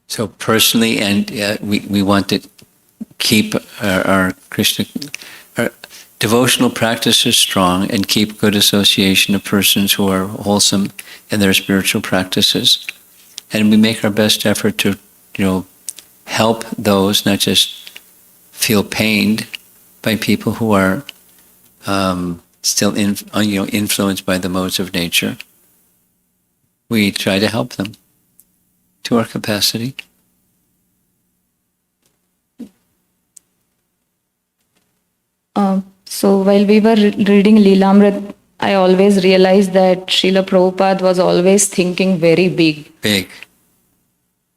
So personally, and we want to keep our Krishna, our devotional practices strong and keep good association of persons who are wholesome in their spiritual practices. And we make our best effort to, help those, not just feel pained by people who are still influenced by the modes of nature. We try to help them to our capacity. So while we were reading Leelamrit, I always realized that Srila Prabhupada was always thinking very big. Big.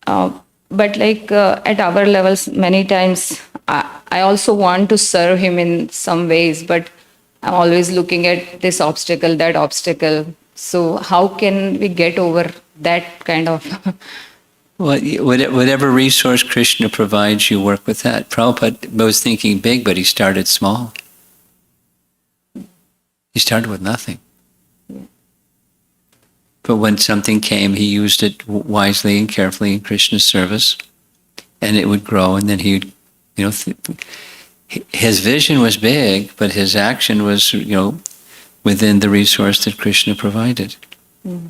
But at our levels, many times, I also want to serve him in some ways, but I'm always looking at this obstacle, that obstacle. So how can we get over that kind of... Well, whatever resource Krishna provides, you work with that. Prabhupada was thinking big, but he started small. He started with nothing. Yeah. But when something came, he used it wisely and carefully in Krishna's service, and it would grow, and then he'd, his vision was big, but his action was, within the resource that Krishna provided. Mm.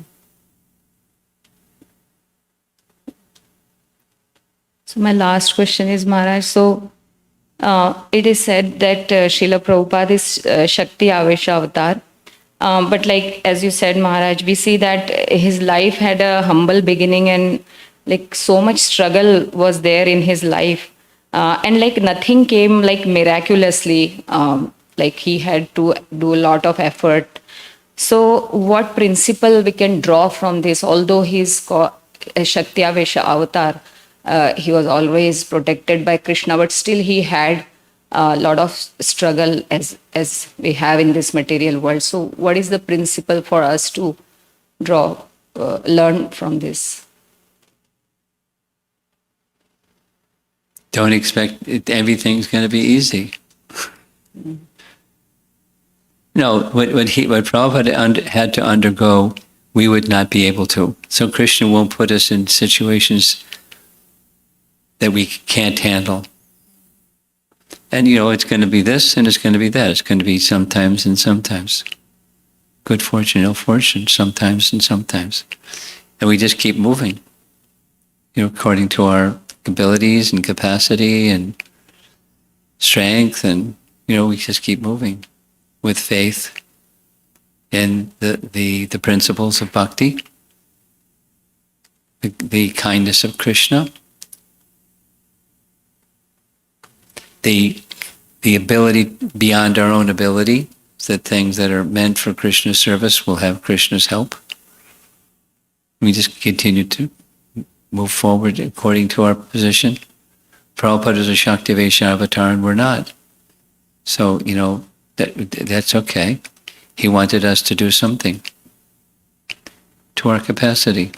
So my last question is, Maharaj, so it is said that Srila Prabhupada is Shakti Avesha avatar. But as you said, Maharaj, we see that his life had a humble beginning and so much struggle was there in his life. And nothing came miraculously. He had to do a lot of effort. So what principle we can draw from this? Although he's a Shakti Avesha avatar, he was always protected by Krishna, but still he had a lot of struggle as we have in this material world. So what is the principle for us to learn from this? Don't expect everything's going to be easy. No, what Prabhupada had to undergo, we would not be able to. So Krishna won't put us in situations that we can't handle. And it's going to be this and it's going to be that. It's going to be sometimes and sometimes. Good fortune, ill fortune, sometimes and sometimes. And we just keep moving, according to our abilities and capacity and strength, and we just keep moving with faith in the principles of bhakti, the kindness of Krishna, the ability beyond our own ability that things that are meant for Krishna's service will have Krishna's help. We just continue to move forward according to our position. Prabhupada is a Shaktivesha avatar and we're not. So, that's okay. He wanted us to do something to our capacity.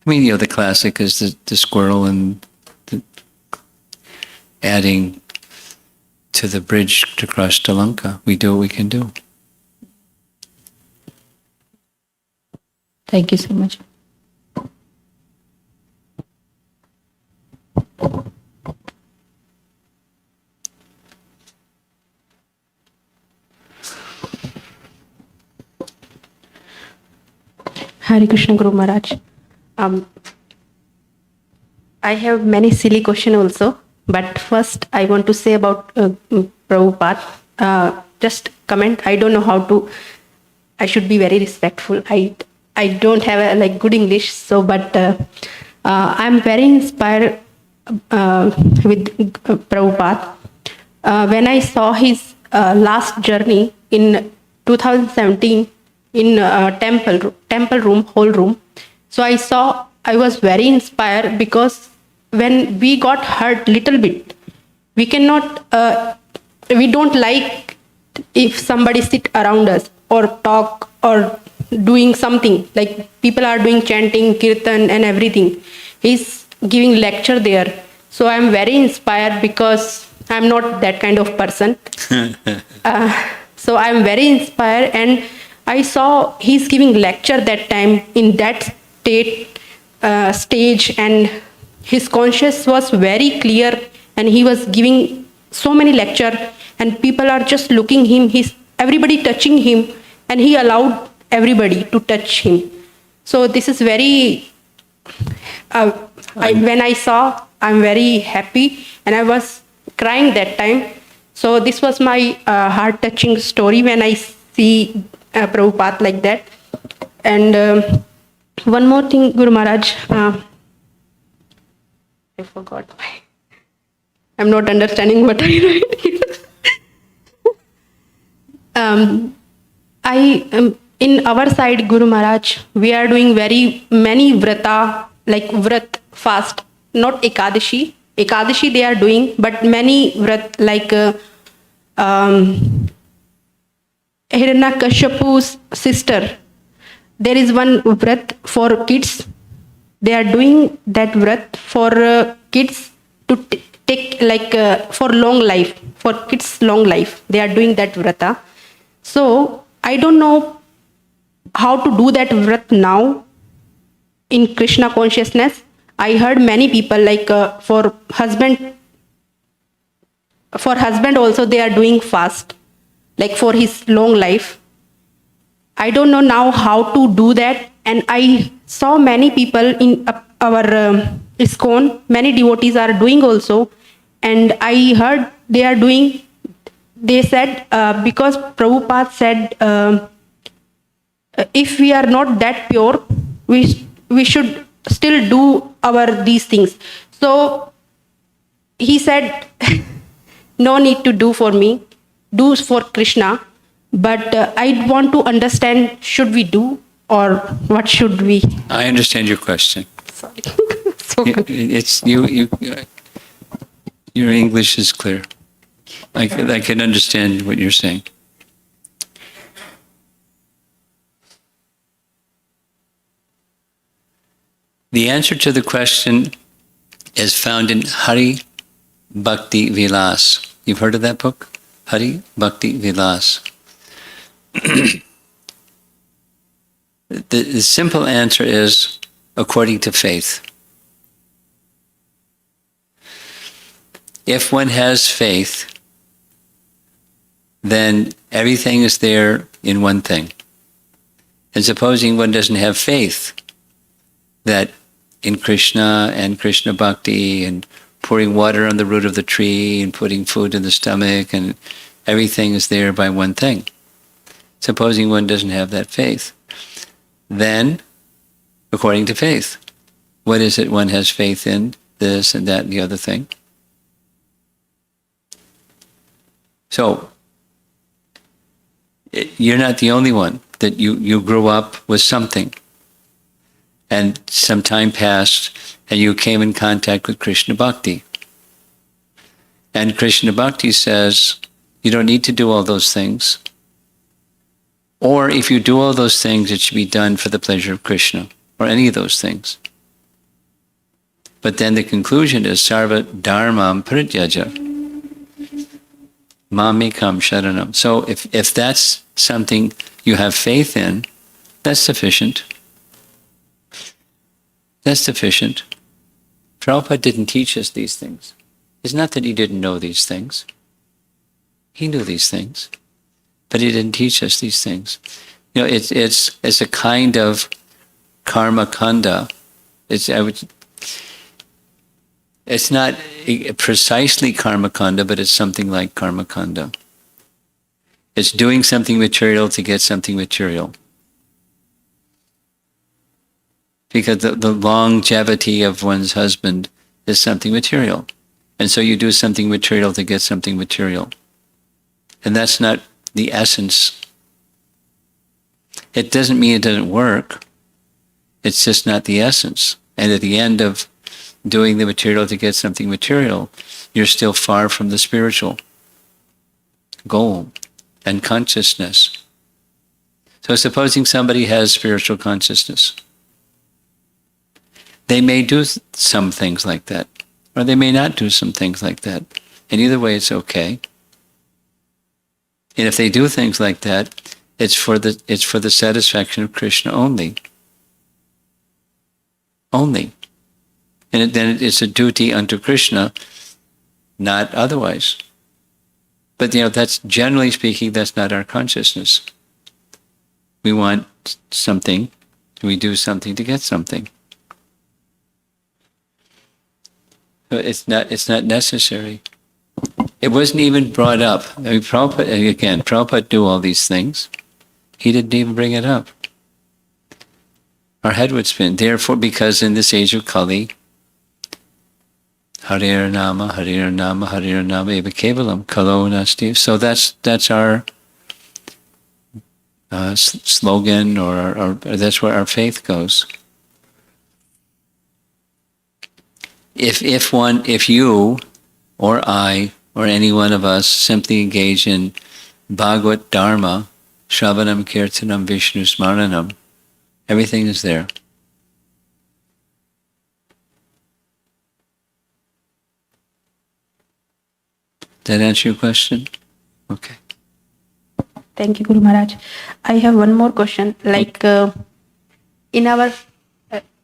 The classic is the squirrel and adding to the bridge to cross to Lanka. We do what we can do. Thank you so much. Hare Krishna Guru Maharaj. I have many silly questions also, but first I want to say about Prabhupada. Just comment. I don't know how to. I should be very respectful. I don't have a good English, so but I'm very inspired with Prabhupada. When I saw his last journey in 2017 in temple room, whole room. So I was very inspired because when we got hurt little bit, we cannot, we don't like if somebody sit around us or talk or doing something, like people are doing chanting, kirtan and everything. He's giving lecture there. So I'm very inspired because I'm not that kind of person. So I'm very inspired, and I saw he's giving lecture that time in that stage, and his conscience was very clear, and he was giving so many lecture, and people are just looking him. Everybody touching him, and he allowed everybody to touch him. So this is very. When I saw, I'm very happy, and I was crying that time. So this was my heart-touching story when I see Prabhupada like that. And one more thing, Guru Maharaj, I forgot. I'm not understanding what I write here. In our side, Guru Maharaj, we are doing very many vrata, like vrat fast, not Ekadashi. Ekadashi they are doing, but many vrat like Hiranyakashipu's sister. There is one vrat for kids. They are doing that vrat for kids to take for long life, for kids long life. They are doing that vrata. So I don't know how to do that vrat now in Krishna consciousness. I heard many people for husband also they are doing fast, like for his long life. I don't know now how to do that, and I saw many people in our ISKCON, many devotees are doing also, and I heard they are doing. They said because Prabhupada said if we are not that pure, we should still do these things. So he said, no need to do for me, do for Krishna. But I want to understand, should we do or what should we? I understand your question. Sorry. Your English is clear. I can understand what you're saying. The answer to the question is found in Hari Bhakti Vilas. You've heard of that book? Hari Bhakti Vilas. The simple answer is according to faith. If one has faith, then everything is there in one thing. And supposing one doesn't have faith that in Krishna and Krishna Bhakti and pouring water on the root of the tree and putting food in the stomach and everything is there by one thing. Supposing one doesn't have that faith, then, according to faith, what is it one has faith in? This and that and the other thing. So, you're not the only one, that you grew up with something. And some time passed, and you came in contact with Krishna Bhakti. And Krishna Bhakti says, you don't need to do all those things. Or if you do all those things, it should be done for the pleasure of Krishna, or any of those things. But then the conclusion is, Sarva Dharmam Parityaja, Mamikam Sharanam. So if that's something you have faith in, that's sufficient. That's sufficient. Prabhupada didn't teach us these things. It's not that he didn't know these things. He knew these things, but he didn't teach us these things. You know, it's a kind of karma kanda. It's not precisely karma kanda, but it's something like karma kanda. It's doing something material to get something material. Because the longevity of one's husband is something material. And so you do something material to get something material. And that's not the essence. It doesn't mean it doesn't work. It's just not the essence. And at the end of doing the material to get something material, you're still far from the spiritual goal and consciousness. So supposing somebody has spiritual consciousness, they may do some things like that, or they may not do some things like that. And either way, it's okay. And if they do things like that, it's for the satisfaction of Krishna only. Only. And then it's a duty unto Krishna, not otherwise. But that's, generally speaking, that's not our consciousness. We want something, we do something to get something. So it's not necessary. It wasn't even brought up. I mean, Prabhupada knew all these things. He didn't even bring it up. Our head would spin. Therefore, because in this age of Kali, Hare Nama, Hare Nama, Hare Nama, Eva Kevalam, Kalo Nasti. So that's our slogan, or that's where our faith goes. If you or I or any one of us simply engage in Bhagavad Dharma, Shravanam Kirtanam Vishnu Smaranam, everything is there. Did that answer your question? Okay. Thank you, Guru Maharaj. I have one more question. Like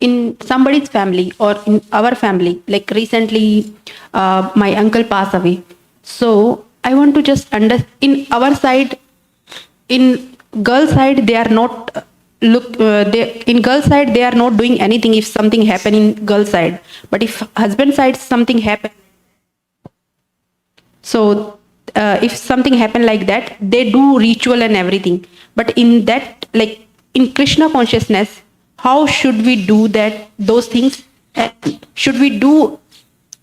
in somebody's family or in our family, like recently my uncle passed away. So I want to just in our side, in girl side, they are not in girl side they are not doing anything if something happen in girl side. But if husband side something happen, so if something happen like that, they do ritual and everything. But in that, like in Krishna consciousness, how should we do those things? Should we do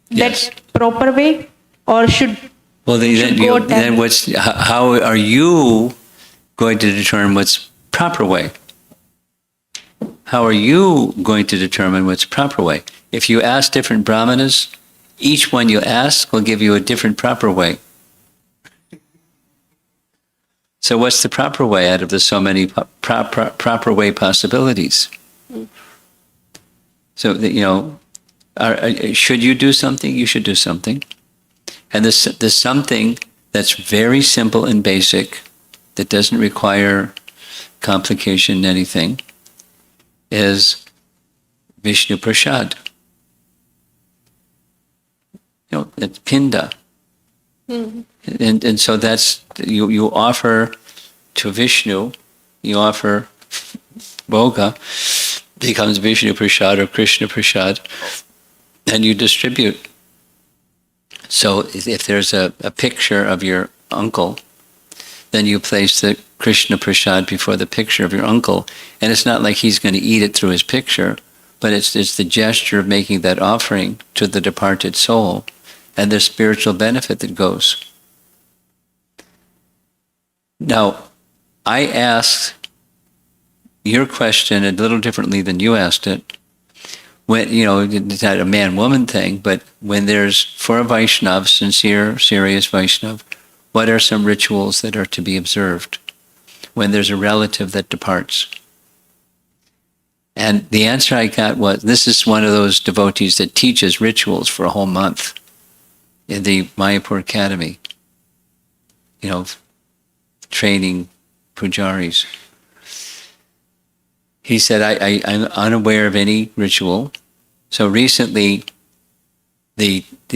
Yes. that proper way, or should Well, how are you going to determine what's proper way? How are you going to determine what's proper way? If you ask different brahmanas, each one you ask will give you a different proper way. So what's the proper way out of the so many proper way possibilities? So should you do something? You should do something. And the something that's very simple and basic, that doesn't require complication, anything, is Vishnu Prasad. It's Pinda. Mm-hmm. And so that's, you offer to Vishnu, you offer Bhoga, becomes Vishnu Prasad or Krishna Prasad, and you distribute. So if there's a picture of your uncle, then you place the Krishna Prasad before the picture of your uncle. And it's not like he's going to eat it through his picture, but it's the gesture of making that offering to the departed soul and the spiritual benefit that goes. Now, I asked your question a little differently than you asked it. When, it's not a man-woman thing, but when there's, for a Vaishnav, sincere, serious Vaishnav, what are some rituals that are to be observed when there's a relative that departs? And the answer I got was, this is one of those devotees that teaches rituals for a whole month in the Mayapur Academy, training pujaris. He said, I'm unaware of any ritual. So recently, Satyasar,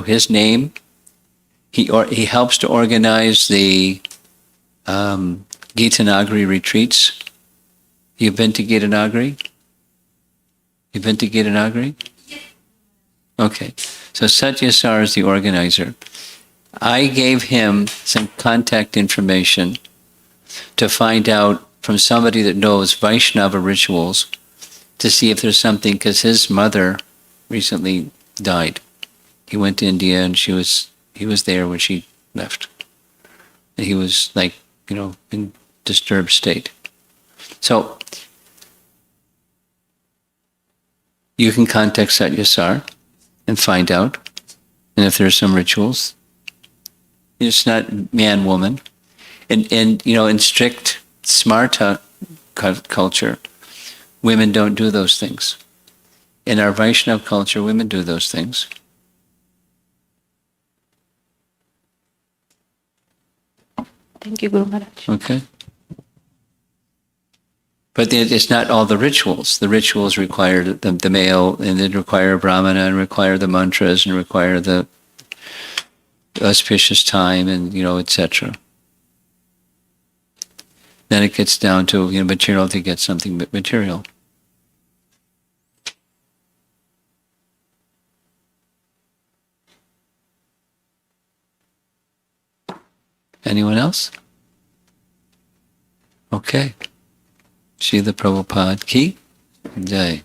his name, he helps to organize the Gitanagari retreats. You've been to Gitanagari? You've been to Gitanagari? Okay. So Satyasar is the organizer. I gave him some contact information to find out from somebody that knows Vaishnava rituals to see if there's something, because his mother recently died. He went to India and he was there when she left. And he was in disturbed state. So you can contact Satyasar and find out. And if there's some rituals, it's not man-woman. And in strict Smarta culture, women don't do those things. In our Vaishnava culture, women do those things. Thank you, Guru Maharaj. Okay. But it's not all the rituals. The rituals require the male, and they require Brahmana, and require the mantras, and require the auspicious time, and etc. Then it gets down to material to get something material. Anyone else? Okay. Srila Prabhupada ki Jai.